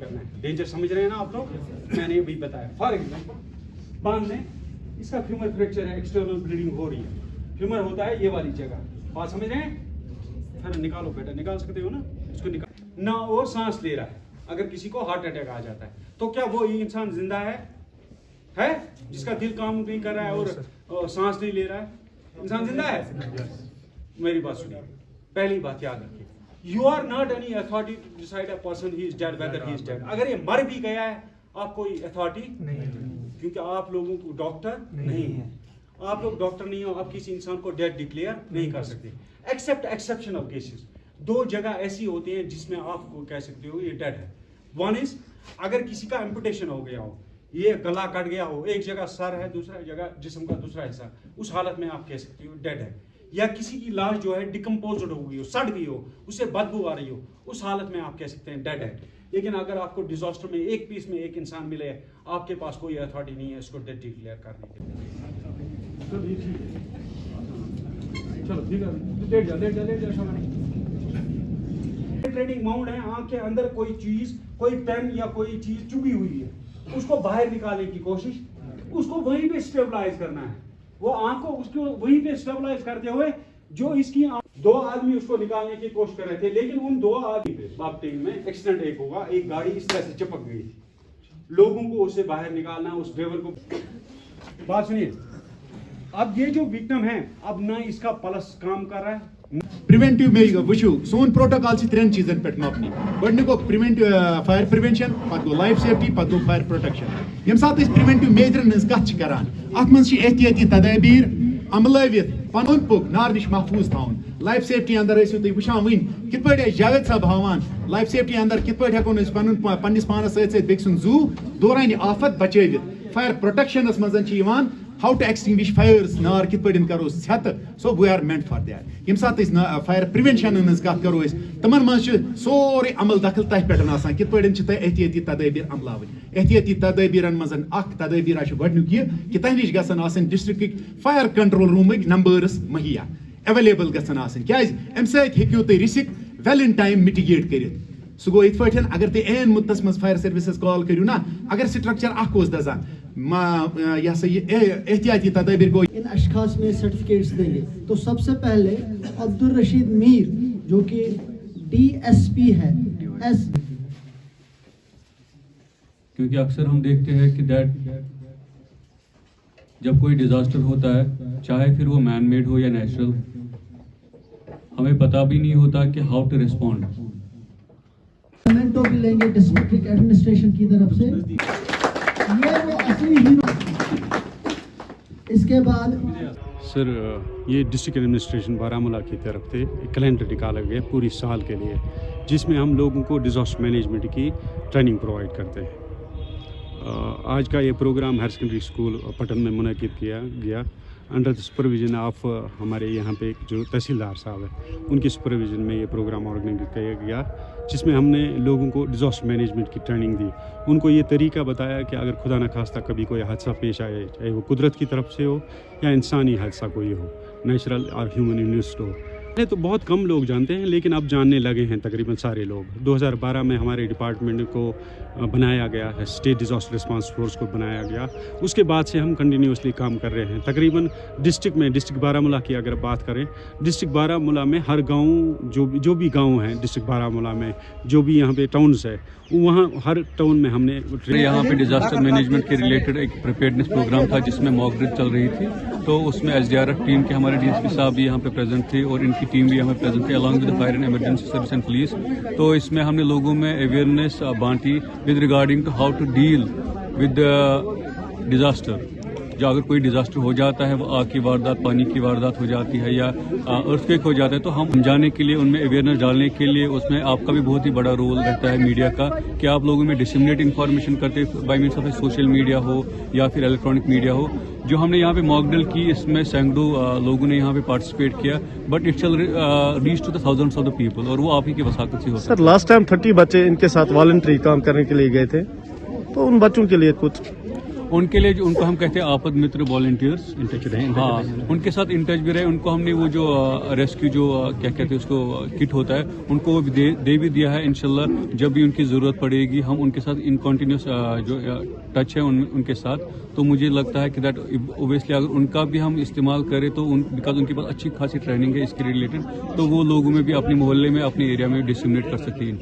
करना है। डेंजर समझ रहे हैं ना आप लोग, मैंने अभी बताया। फॉर एग्जाम्पल बांध लें, इसका फ्यूमर फ्रैक्चर है, एक्सटर्नल ब्लीडिंग हो रही है, फ्यूमर होता है ये वाली जगह, बात समझ रहे हैं? फिर निकालो बेटा, निकाल सकते हो ना, इसको निकाल ना। वो सांस ले रहा है, अगर किसी को हार्ट अटैक आ जाता है तो क्या वो इंसान जिंदा है जिसका दिल काम नहीं कर रहा है और सांस नहीं ले रहा है, इंसान जिंदा है? मेरी बात सुनिए, पहली बात याद रखिए, you are not any authority to decide a person he is dead whether he is dead. अगर ये मर भी गया है, आप कोई अथॉरिटी नहीं, क्योंकि आप लोगों को डॉक्टर नहीं है, आप लोग डॉक्टर नहीं हो, आप किसी इंसान को डेड डिक्लेयर नहीं कर सकते, एक्सेप्ट एक्सेप्शनल केसेस। दो जगह ऐसी होती हैं जिसमें आपको कह सकते हो ये डेड है। वन इज अगर किसी का एम्पुटेशन हो गया हो, ये गला कट गया हो, एक जगह सर है, दूसरा जगह जिस्म का दूसरा हिस्सा, उस हालत में आप कह सकते हो डेड है। या किसी की लाश जो है डिकम्पोज्ड हो गई हो, सड़ गई हो, उससे बदबू आ रही हो, उस हालत में आप कह सकते हैं डेड है। लेकिन अगर आपको डिजास्टर में एक पीस में एक इंसान मिले, आपके पास कोई अथॉरिटी नहीं है इसको डेड डिक्लेयर करने के लिए। चलो ठीक है, ट्रेनिंग माउंट है, आंख के अंदर कोई चीज, कोई पेन या कोई चीज चुभी हुई है, उसको बाहर निकालने की कोशिश, उसको वहीं पे स्टेबलाइज करना है। वो आंख को उसको वहीं पे स्टेबलाइज करते हुए जो इसकी दो आदमी उसको निकालने की कोशिश कर रहे थे, लेकिन उन दो आदमी पे बाप्टिंग में एक्सीडेंट एक होगा, एक गाड़ी इस तरह से चिपक गई थी, लोगों को उससे बाहर निकालना, उस ड्राइवर को। बात सुनिए, अब ये जो विक्टिम है, अब ना इसका पल्स काम कर रहा है। प्रिवेंटिव में वुचु सोन प्रोटोकॉल से त्रेन चीजन पे मबनी, गोडन गो प्रिवेंटिव फायर प्रिवेंशन, पत गो लाइफ सेफ्टी, पत गो फायर प्रोटेक्शन। यम साथ प्रिवेंटिव मेजरन कत करान, अत मन एहतियाती तदाबीर अमलवित पन पुक नार नश महफूज थावन। लाइफ सेफ्टी अंदर तुम वुचान वन कित पे जावेद साहब हावान लाइफ सेफ्टी अंदर कित पे हेको पन्निस पानस सत बेक सुन जू दौरान आफत बचवित। फायर प्रोटेक्शनस मज how to extinguish fires, नार कित पे करो छत, so we are meant for that। यम साथ फायर प्रिवेंशन कत करो तमन मज सोरे अमल दखल तह पे कित पे एहतियाती तदाबीर अमलावन। एहतियाती तदाबीरन मज तदाबीर गोडनुक यह कि तह निश गसन डिस्ट्रिक्ट फायर कंट्रोल रूमक नंबर्स मुहैया अवेलेबल गसन अम सो तुम risk well in time mitigate कर। सह गो इत पे अगर तुम एन मुद्दस मज फायर सर्विसेस कॉल करू ना, अगर स्ट्रक्चर दजान एहतियाती तदाबीर को इन अशखास में सर्टिफिकेट्स देंगे। तो सबसे पहले अब्दुल रशीद मीर जो कि DSP है क्योंकि अक्सर हम देखते हैं कि जब कोई डिजास्टर होता है, चाहे फिर वो मैन मेड हो या नेचुरल, हमें पता भी नहीं होता कि हाउ टू रिस्पॉन्ड। कमेंटो भी लेंगे डिस्ट्रिक्ट एडमिनिस्ट्रेशन की तरफ से, ये वो असली हीरो। इसके बाद सर ये डिस्ट्रिक्ट एडमिनिस्ट्रेशन बारामूला की तरफ से एक कैलेंडर निकाला गया पूरी साल के लिए, जिसमें हम लोगों को डिजास्टर मैनेजमेंट की ट्रेनिंग प्रोवाइड करते हैं। आज का ये programme higher secondary school Patan में मुनक़िद किया गया अंडर द सुपरविजन ऑफ हमारे यहाँ पे जो तहसीलदार साहब है, उनकी सुपरविजन में ये प्रोग्राम ऑर्गेनाइज किया गया, जिसमें हमने लोगों को डिजास्टर मैनेजमेंट की ट्रेनिंग दी। उनको ये तरीका बताया कि अगर खुदा न खास्ता कभी कोई हादसा पेश आए, चाहे वो कुदरत की तरफ से हो या इंसानी हादसा कोई हो, नेचुरल और ह्यूमन इंड्यूस्ड हो। पहले तो बहुत कम लोग जानते हैं, लेकिन अब जानने लगे हैं तकरीबन सारे लोग। 2012 में हमारे डिपार्टमेंट को बनाया गया है, स्टेट डिजास्टर रिस्पांस फोर्स को बनाया गया। उसके बाद से हम कंटिन्यूसली काम कर रहे हैं। तकरीबन डिस्ट्रिक्ट बारामूला की अगर बात करें, डिस्ट्रिक्ट बारामूला में हर गांव जो भी गांव हैं डिस्ट्रिक्ट बारामूला में, जो भी यहाँ पे टाउन्स है, वहाँ हर टाउन में हमने यहाँ पे डिजास्टर मैनेजमेंट के रिलेटेड एक प्रिपेयर्डनेस प्रोग्राम था जिसमें मॉक ड्रिल चल रही थी। तो उसमें SDRF टीम के हमारे DSP साहब भी यहाँ पे प्रेजेंट थे और इनकी टीम भी यहाँ पे प्रेजेंट थी along with fire and emergency service and police. तो इसमें हमने लोगों में अवेयरनेस बांटी with regarding to how to deal with disaster. जो अगर कोई डिजास्टर हो जाता है, वो आग की वारदात, पानी की वारदात हो जाती है या अर्थक्वेक हो जाता है, तो हम समझाने के लिए, उनमें अवेयरनेस डालने के लिए, उसमें आपका भी बहुत ही बड़ा रोल रहता है मीडिया का, कि आप लोगों में डिसमिनेट इन्फॉर्मेशन करते by means of social media हो या फिर इलेक्ट्रॉनिक मीडिया हो। जो हमने यहाँ पे मॉक ड्रिल की, इसमें सैकड़ों लोगों ने यहाँ पे पार्टिसिपेट किया, but it shall reach to the thousands of the people, और वो आप ही की वसाकत से होता है। सर लास्ट टाइम 30 बच्चे इनके साथ वॉलंटरी काम करने के लिए गए थे, तो उन बच्चों के लिए कुछ उनके लिए जो उनको हम कहते हैं आपद मित्र वॉलंटियर्स, हाँ, उनके साथ इन टच भी रहे। उनको हमने वो जो रेस्क्यू जो क्या कहते हैं उसको किट होता है, उनको वो भी दे भी दिया है। इंशाल्लाह जब भी उनकी ज़रूरत पड़ेगी हम उनके साथ इन कॉन्टीन्यूस जो टच है उनके साथ। तो मुझे लगता है कि दैट ओबियसली अगर उनका भी हम इस्तेमाल करें तो बिकॉज उनके पास अच्छी खासी ट्रेनिंग है इसके रिलेटेड, तो वो लोगों में भी अपने मोहल्ले में अपने एरिया में डिस्ट्रीब्यूट कर सकती हैं।